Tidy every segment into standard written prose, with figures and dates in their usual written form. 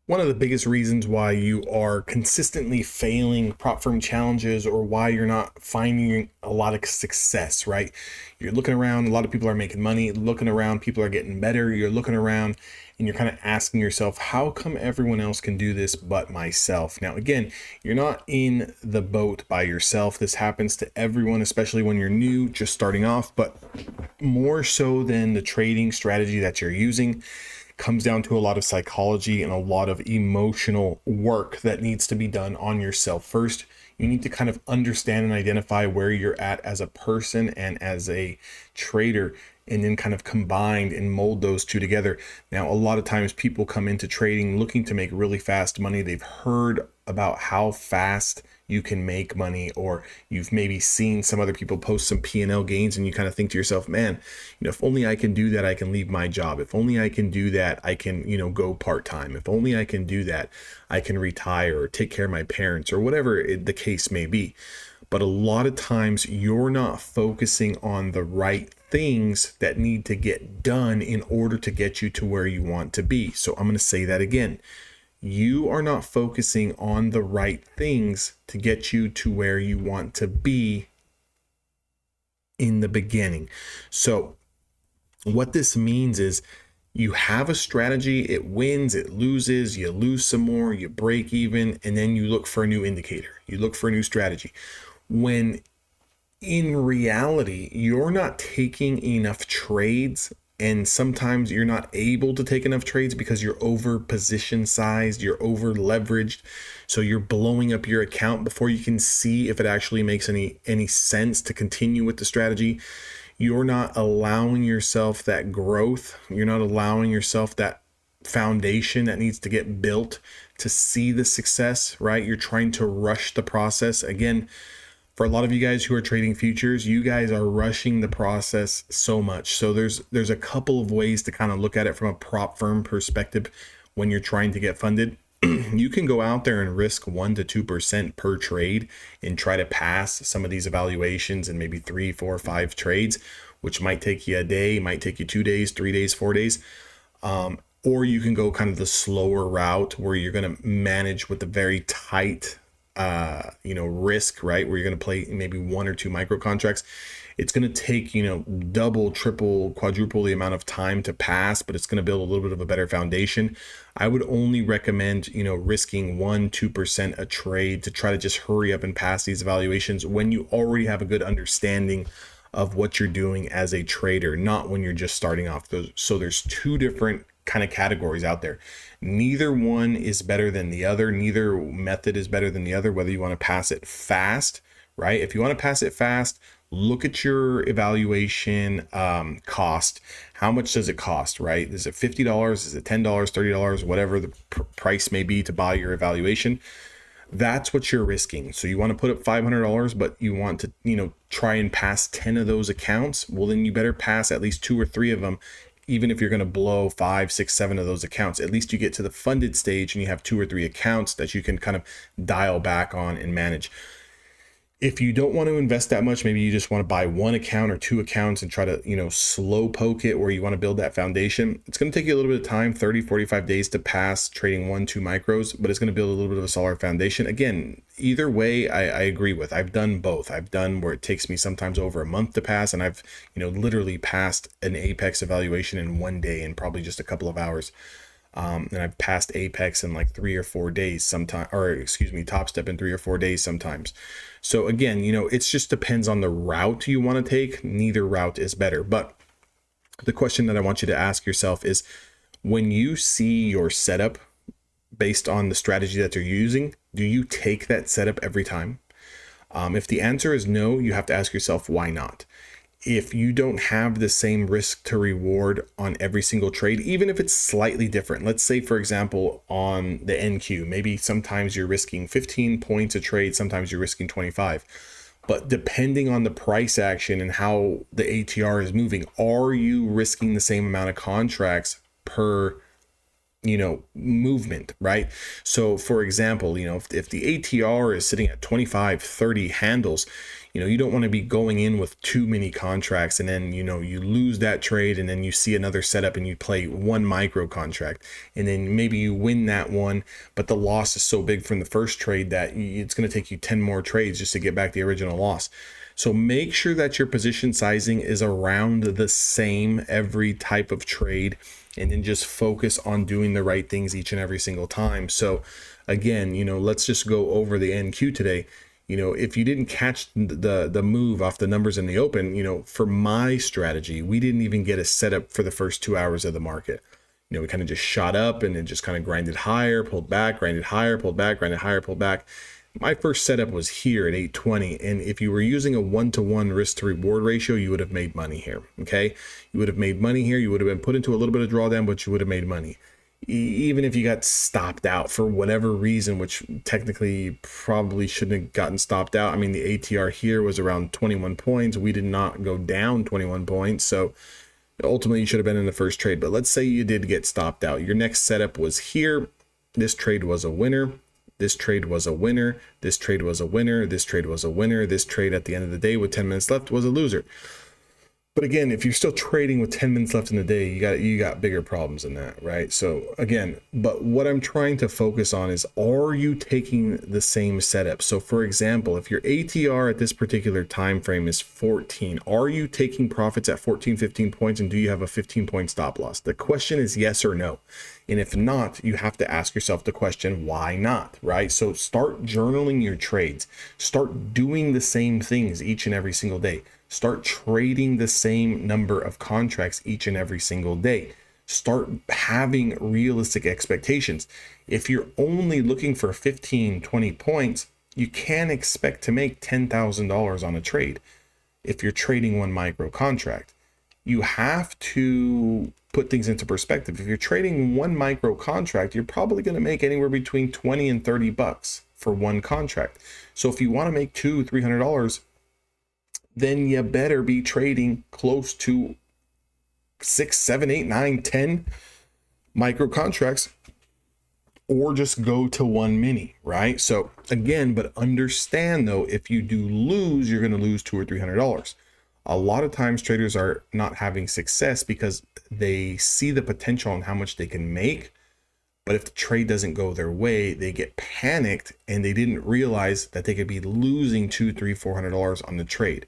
One of the biggest reasons why you are consistently failing prop firm challenges or why you're not finding a lot of success, right? You're looking around, a lot of people are making money, looking around, people are getting better. You're looking around and you're kind of asking yourself, how come everyone else can do this but myself? Now, again, you're not in the boat by yourself. This happens to everyone, especially when you're new, just starting off, but more so than the trading strategy that you're using comes down to a lot of psychology and a lot of emotional work that needs to be done on yourself. First, you need to kind of understand and identify where you're at as a person and as a trader, and then kind of combine and mold those two together. Now, a lot of times people come into trading looking to make really fast money. They've heard about how fast you can make money, or you've maybe seen some other people post some P&L gains, and you kind of think to yourself, man, if only I can do that, I can leave my job. If only I can do that, I can, go part-time. If only I can do that, I can retire or take care of my parents or whatever the case may be. But a lot of times you're not focusing on the right things that need to get done in order to get you to where you want to be. So I'm going to say that again. You are not focusing on the right things to get you to where you want to be in the beginning. So what this means is you have a strategy, it wins, it loses, you lose some more, you break even, and then you look for a new indicator. You look for a new strategy. When in reality, you're not taking enough trades, and sometimes you're not able to take enough trades because you're over position sized, you're over leveraged. So you're blowing up your account before you can see if it actually makes any sense to continue with the strategy. You're not allowing yourself that growth. You're not allowing yourself that foundation that needs to get built to see the success, right? You're trying to rush the process. Again, for a lot of you guys who are trading futures, you guys are rushing the process so much. So there's a couple of ways to kind of look at it from a prop firm perspective when you're trying to get funded. You can go out there and risk 1 to 2% per trade and try to pass some of these evaluations in maybe 3, 4, 5 trades, which might take you a day, might take you 2 days, 3 days, 4 days. Or you can go kind of the slower route where you're going to manage with a very tight risk, right? Where you're going to play maybe 1 or 2 micro contracts. It's going to take, double, triple, quadruple the amount of time to pass, but it's going to build a little bit of a better foundation. I would only recommend, risking 1, 2% a trade to try to just hurry up and pass these evaluations when you already have a good understanding of what you're doing as a trader, not when you're just starting off. So there's 2 different kind of categories out there. Neither one is better than the other. Neither method is better than the other, whether you want to pass it fast, right? If you want to pass it fast, look at your evaluation cost. How much does it cost, right? Is it $50? Is it $10, $30, whatever the price may be to buy your evaluation? That's what you're risking. So you want to put up $500, but you want to, try and pass 10 of those accounts. Well, then you better pass at least 2 or 3 of them. Even if you're going to blow 5, 6, 7 of those accounts, at least you get to the funded stage and you have 2 or 3 accounts that you can kind of dial back on and manage. If you don't want to invest that much, maybe you just want to buy 1 account or 2 accounts and try to, slow poke it where you want to build that foundation. It's going to take you a little bit of time, 30, 45 days to pass trading 1, 2 micros, but it's going to build a little bit of a solid foundation. Again, either way, I agree with. I've done both. I've done where it takes me sometimes over a month to pass, and I've, literally passed an Apex evaluation in 1 day in probably just a couple of hours. And I've passed Apex in like 3 or 4 days sometimes, Top Step in 3 or 4 days sometimes. So again, it just depends on the route you want to take. Neither route is better. But the question that I want you to ask yourself is, when you see your setup based on the strategy that you're using, do you take that setup every time? If the answer is no, you have to ask yourself, why not? If you don't have the same risk to reward on every single trade, even if it's slightly different, let's say, for example, on the NQ, maybe sometimes you're risking 15 points a trade, sometimes you're risking 25. But depending on the price action and how the ATR is moving, are you risking the same amount of contracts per movement, right? So for example, if the ATR is sitting at 25, 30 handles, you don't want to be going in with too many contracts and then, you lose that trade and then you see another setup and you play one micro contract and then maybe you win that one, but the loss is so big from the first trade that it's going to take you 10 more trades just to get back the original loss. So make sure that your position sizing is around the same every type of trade, and then just focus on doing the right things each and every single time. So again, let's just go over the NQ today. If you didn't catch the move off the numbers in the open, for my strategy, we didn't even get a setup for the first 2 hours of the market. We kind of just shot up and then just kind of grinded higher, pulled back, grinded higher, pulled back, grinded higher, pulled back. My first setup was here at 820. And if you were using a 1-to-1 risk to reward ratio, you would have made money here. Okay. You would have made money here. You would have been put into a little bit of drawdown, but you would have made money. Even if you got stopped out for whatever reason, which technically you probably shouldn't have gotten stopped out. I mean, the ATR here was around 21 points. We did not go down 21 points. So ultimately you should have been in the first trade, but let's say you did get stopped out. Your next setup was here. This trade was a winner. This trade was a winner. This trade was a winner. This trade was a winner. This trade at the end of the day with 10 minutes left was a loser. But again, if you're still trading with 10 minutes left in the day, you got bigger problems than that, right? So again, but what I'm trying to focus on is, are you taking the same setup? So for example, if your ATR at this particular time frame is 14, are you taking profits at 14, 15 points, and do you have a 15-point stop loss? The question is yes or no. And if not, you have to ask yourself the question, why not, right? So start journaling your trades. Start doing the same things each and every single day. Start trading the same number of contracts each and every single day. Start having realistic expectations. If you're only looking for 15, 20 points, you can't expect to make $10,000 on a trade if you're trading one micro contract. You have to put things into perspective. If you're trading one micro contract, you're probably going to make anywhere between 20 and 30 bucks for one contract. So if you want to make $200-$300, then you better be trading close to 6, 7, 8, 9, 10 micro contracts, or just go to one mini, right? So again, but understand though, if you do lose, you're going to lose $200 or $300. A lot of times traders are not having success because they see the potential on how much they can make, but if the trade doesn't go their way, they get panicked and they didn't realize that they could be losing $200, $300, $400 on the trade.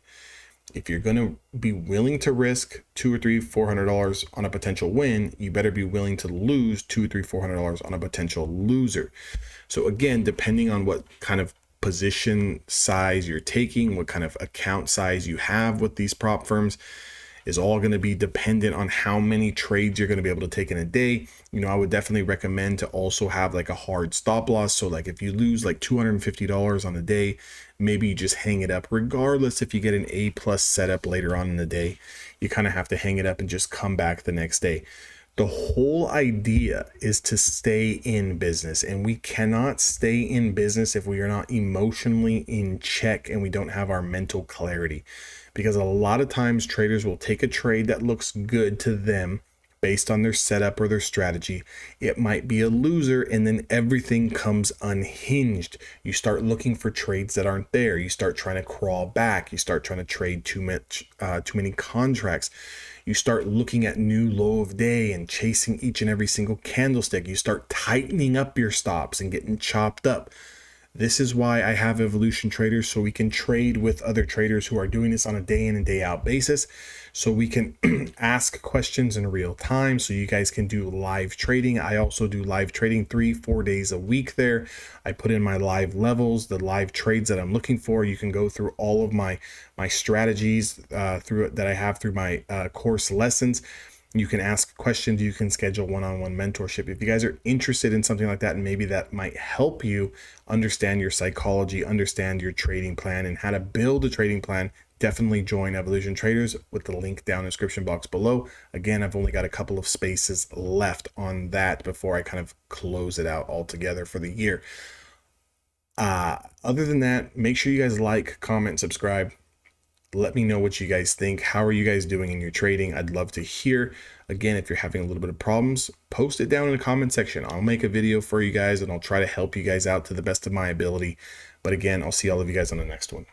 If you're going to be willing to risk $200 or $400 on a potential win, you better be willing to lose $200, $400 on a potential loser. So again, depending on what kind of position size you're taking, what kind of account size you have with these prop firms, is all going to be dependent on how many trades you're going to be able to take in a day. I would definitely recommend to also have like a hard stop loss. So like if you lose like $250 on a day, maybe you just hang it up. Regardless if you get an A+ setup later on in the day, you kind of have to hang it up and just come back the next day. The whole idea is to stay in business, and we cannot stay in business if we are not emotionally in check and we don't have our mental clarity. Because a lot of times traders will take a trade that looks good to them based on their setup or their strategy. It might be a loser, and then everything comes unhinged. You start looking for trades that aren't there. You start trying to crawl back. You start trying to trade too many contracts. You start looking at new low of day and chasing each and every single candlestick. You start tightening up your stops and getting chopped up. This is why I have Evolution Traders, so we can trade with other traders who are doing this on a day in and day out basis. So we can ask questions in real time, so you guys can do live trading. I also do live trading 3-4 days a week there. I put in my live levels, the live trades that I'm looking for. You can go through all of my strategies that I have through my course lessons. You can ask questions. You can schedule one-on-one mentorship. If you guys are interested in something like that, and maybe that might help you understand your psychology, understand your trading plan, and how to build a trading plan, definitely join Evolution Traders with the link down in the description box below. Again, I've only got a couple of spaces left on that before I kind of close it out altogether for the year. Other than that, make sure you guys like, comment, subscribe. Let me know what you guys think. How are you guys doing in your trading? I'd love to hear. Again, if you're having a little bit of problems, post it down in the comment section. I'll make a video for you guys and I'll try to help you guys out to the best of my ability. But again, I'll see all of you guys on the next one.